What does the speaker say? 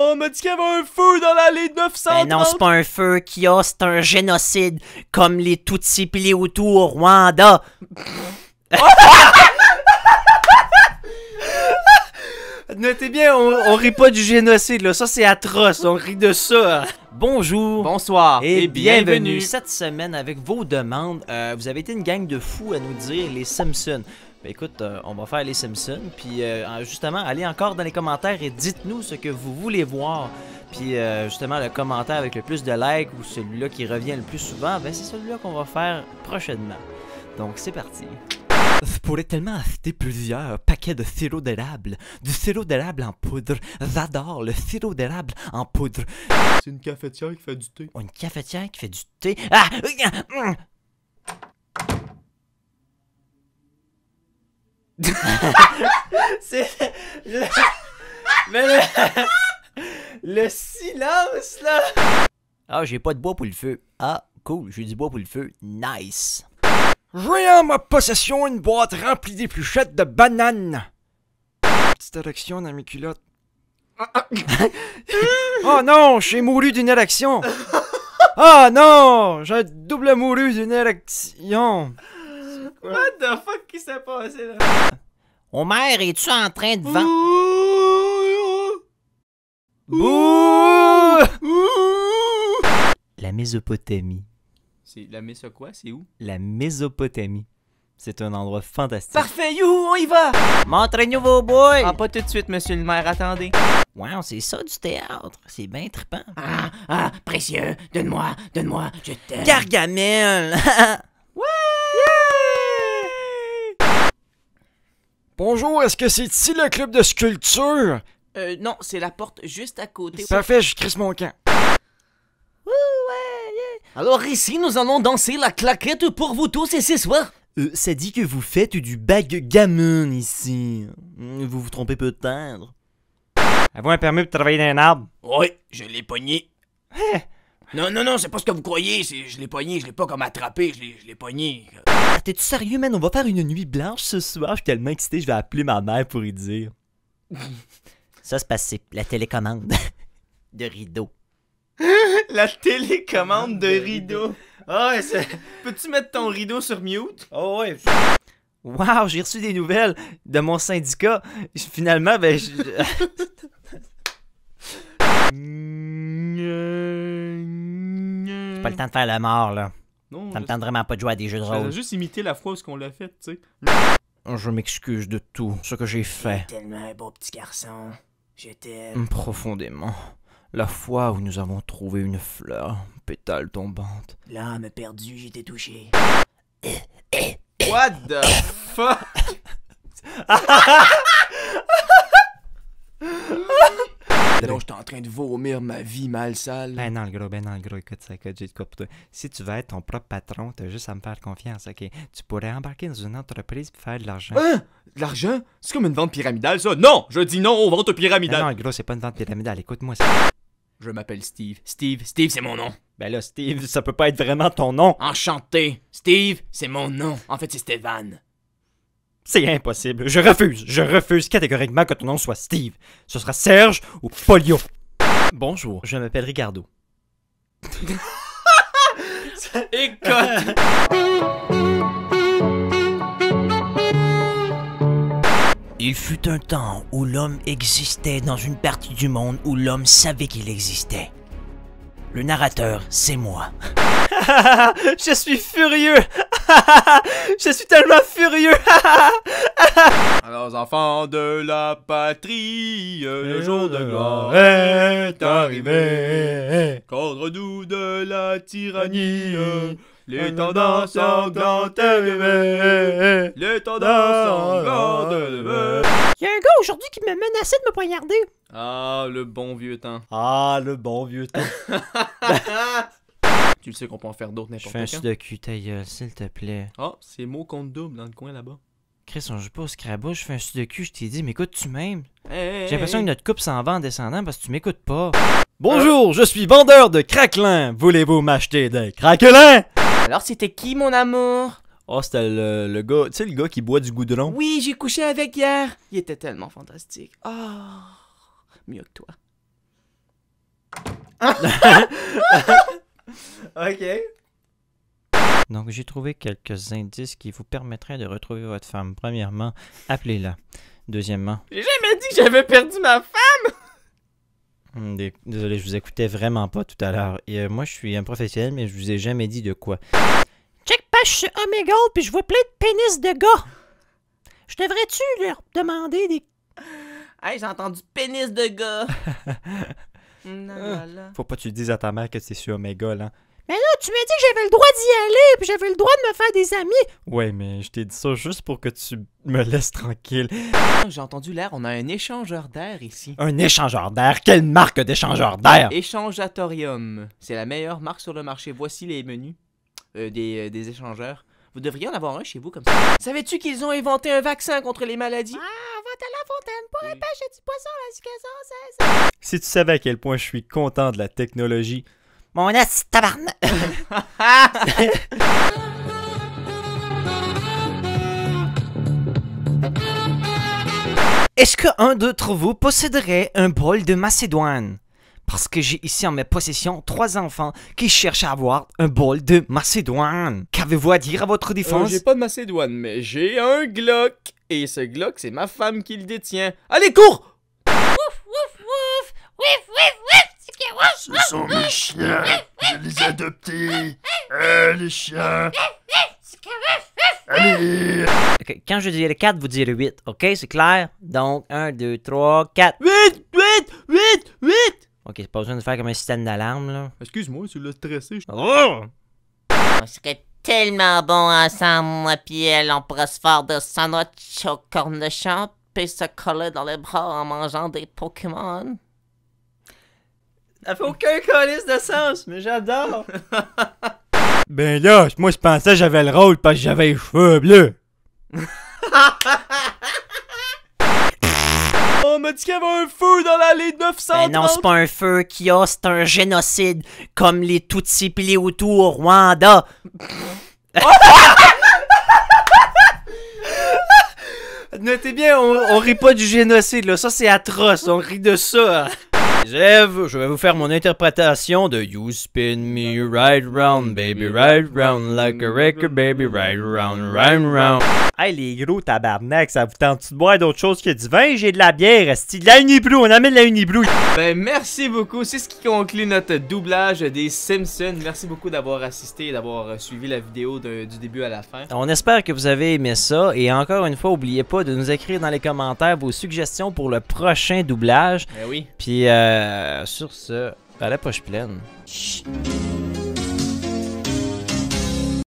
On m'a dit qu'il y avait un feu dans l'allée 930. Ben non, c'est pas un feu qu'il y a, c'est un génocide, comme les Tutsis pis les Hutus au Rwanda. Notez bien, on rit pas du génocide, là. Ça, c'est atroce. On rit de ça. Bonjour. Bonsoir Et bienvenue. Cette semaine, avec vos demandes, vous avez été une gang de fous à nous dire les Simpsons. Ben écoute, on va faire les Simpsons, puis justement, allez encore dans les commentaires et dites-nous ce que vous voulez voir. Puis justement, le commentaire avec le plus de likes ou celui-là qui revient le plus souvent, ben c'est celui-là qu'on va faire prochainement. Donc c'est parti. Vous pourrez tellement acheter plusieurs paquets de sirop d'érable. Du sirop d'érable en poudre. J'adore le sirop d'érable en poudre. C'est une cafetière qui fait du thé. Une cafetière qui fait du thé. Ah! C'est... Mais le silence, là! Ah, j'ai pas de bois pour le feu. Ah, cool, j'ai du bois pour le feu. Nice! J'ai en ma possession une boîte remplie d'épluchettes de bananes. Petite érection dans mes culottes. Oh non, j'ai mouru d'une érection. Oh non, j'ai double mouru d'une érection. What the fuck qui s'est passé, là? Homer, es-tu en train de vendre? Bouh! La Mésopotamie. C'est la messe quoi? C'est où? La Mésopotamie. C'est un endroit fantastique. Parfait, youhou, on y va! Montrez-nous vos boys! Ah, pas tout de suite, monsieur le maire, attendez. Wow, c'est ça du théâtre. C'est bien trippant. Précieux, donne-moi, je t'aime. Gargamel! Bonjour, est-ce que c'est ici le club de sculpture? Non, c'est la porte juste à côté. Parfait, je crisse mon camp. Alors ici, nous allons danser la claquette pour vous tous et ce soir. Ça dit que vous faites du backgammon ici. Vous vous trompez peut-être. Avez-vous un permis pour travailler dans un arbre? Oui, je l'ai pogné. Non, c'est pas ce que vous croyez. Je l'ai pogné, je l'ai pas comme attrapé, je l'ai pogné. Ah, t'es-tu sérieux, man? On va faire une nuit blanche ce soir. Je suis tellement excité, je vais appeler ma mère pour y dire. Ça, c'est parce que c'est la télécommande de rideau. La télécommande de rideau. Ah, ouais, peux-tu mettre ton rideau sur mute? Oh ouais. Wow, j'ai reçu des nouvelles de mon syndicat. Finalement, ben... C'est pas le temps de faire la mort, là. Non, Ça me tente vraiment pas de jouer à des jeux de je rôle. faisais juste imiter la fois où ce qu'on l'a fait, tu sais. Je m'excuse de tout ce que j'ai fait. Tellement un beau petit garçon. Je t'aime. Profondément. La fois où nous avons trouvé une fleur, pétale tombante. L'âme perdue, j'étais touché. What the fuck? Non, j'étais en train de vomir ma vie mal sale. Ben non, le gros, écoute ça, écoute, j'ai de quoi pour toi. Si tu veux être ton propre patron, t'as juste à me faire confiance, ok? Tu pourrais embarquer dans une entreprise pour faire de l'argent. Hein? De l'argent? C'est comme une vente pyramidale, ça? Non! Je dis non aux ventes Ben pyramidales! non, le gros, c'est pas une vente pyramidale, écoute-moi ça. Je m'appelle Steve. Steve, C'est mon nom. Ben là, Steve, ça peut pas être vraiment ton nom. Enchanté. Steve, c'est mon nom. En fait, c'est Stéphane. C'est impossible. Je refuse catégoriquement que ton nom soit Steve. Ce sera Serge ou Polio. Bonjour, je m'appelle Ricardo. Écoute! Il fut un temps où l'homme existait dans une partie du monde où l'homme savait qu'il existait. Le narrateur, c'est moi. Je suis furieux! Je suis tellement furieux! Alors, enfants de la patrie, le jour de gloire est arrivé. Contre-nous de la tyrannie, les tendances sanglantes arrivées. Les tendances sanglantes arrivées. Il y a un gars aujourd'hui qui me menaçait de me poignarder. Ah, le bon vieux temps. Ah, le bon vieux temps. Tu le sais qu'on peut en faire d'autres Je n'importe fais un quand. sudoku, ta gueule, s'il te plaît. Ah, c'est mot contre double dans le coin là-bas. Chris, on joue pas au Scrabble, je fais un sudoku, je t'ai dit, m'écoutes-tu même? Hey, J'ai l'impression que notre couple s'en va en descendant parce que tu m'écoutes pas. Bonjour, je suis vendeur de craquelins. Voulez-vous m'acheter des craquelins? Alors, c'était qui, mon amour? Oh, c'était le gars, tu sais, le gars qui boit du goudron. Oui, j'ai couché avec hier. Il était tellement fantastique. Ah, mieux que toi. Ok. Donc, j'ai trouvé quelques indices qui vous permettraient de retrouver votre femme. Premièrement, appelez-la. Deuxièmement, J'ai jamais dit que j'avais perdu ma femme! désolé, je vous écoutais vraiment pas tout à l'heure. Et moi, je suis un professionnel, mais je vous ai jamais dit de quoi. Check page sur Omegle, puis je vois plein de pénis de gars. Je devrais-tu leur demander des... Hey, j'ai entendu pénis de gars! Faut pas que tu dises à ta mère que c'est sur Omegle, hein. Mais là, tu m'as dit que j'avais le droit d'y aller, puis j'avais le droit de me faire des amis. Ouais, mais je t'ai dit ça juste pour que tu me laisses tranquille. J'ai entendu l'air, on a un échangeur d'air ici. Un échangeur d'air? Quelle marque d'échangeur d'air? Échangeatorium. C'est la meilleure marque sur le marché. Voici les menus des échangeurs. Vous devriez en avoir un chez vous comme ça. Savais-tu qu'ils ont inventé un vaccin contre les maladies? Ah, va à la fontaine, pas un pêche et du poisson, là, c'est ça. Si tu savais à quel point je suis content de la technologie. Mon assis tabarnak. Est-ce qu'un d'entre vous posséderait un bol de Macédoine? Parce que j'ai ici en mes possessions 3 enfants qui cherchent à avoir un bol de Macédoine. Qu'avez-vous à dire à votre défense? J'ai pas de Macédoine, mais j'ai un Glock. Et ce Glock, c'est ma femme qui le détient. Allez, cours! Ce sont mes chiens. Je les ai adoptés. Les chiens. Allez. Ok, quand je dis le 4, vous direz 8, ok? C'est clair? Donc, 1, 2, 3, 4. 8! Ok, c'est pas besoin de faire comme un système d'alarme, là. Excuse-moi, tu l'as stressé. Oh! On serait tellement bons ensemble, moi pis elle, on pourrait se faire de sandwich au cornichon, puis se coller dans les bras en mangeant des Pokémon. Ça fait aucun calice de sens, mais j'adore. Ben là, moi je pensais que j'avais le rôle parce que j'avais les cheveux bleus. On m'a dit qu'il y avait un feu dans l'allée 930. Ben non, c'est pas un feu qu'il y a, c'est un génocide, comme les Tutsis pis les Hutus au Rwanda. Notez bien, on rit pas du génocide, là. Ça, c'est atroce. On rit de ça. Je vais vous faire mon interprétation de You spin me right round, baby, right round, like a record, baby, right round, round. Hey les gros tabarnak, ça vous tente-tu de boire d'autre chose que du vin? J'ai de la bière, esti. De la Uniblue, on amène la Uniblue. Ben, merci beaucoup. C'est ce qui conclut notre doublage des Simpsons. Merci beaucoup d'avoir assisté et d'avoir suivi la vidéo du début à la fin. On espère que vous avez aimé ça. Et encore une fois, n'oubliez pas de nous écrire dans les commentaires vos suggestions pour le prochain doublage. Ben oui. Puis, sur ce, à la poche pleine. Chut.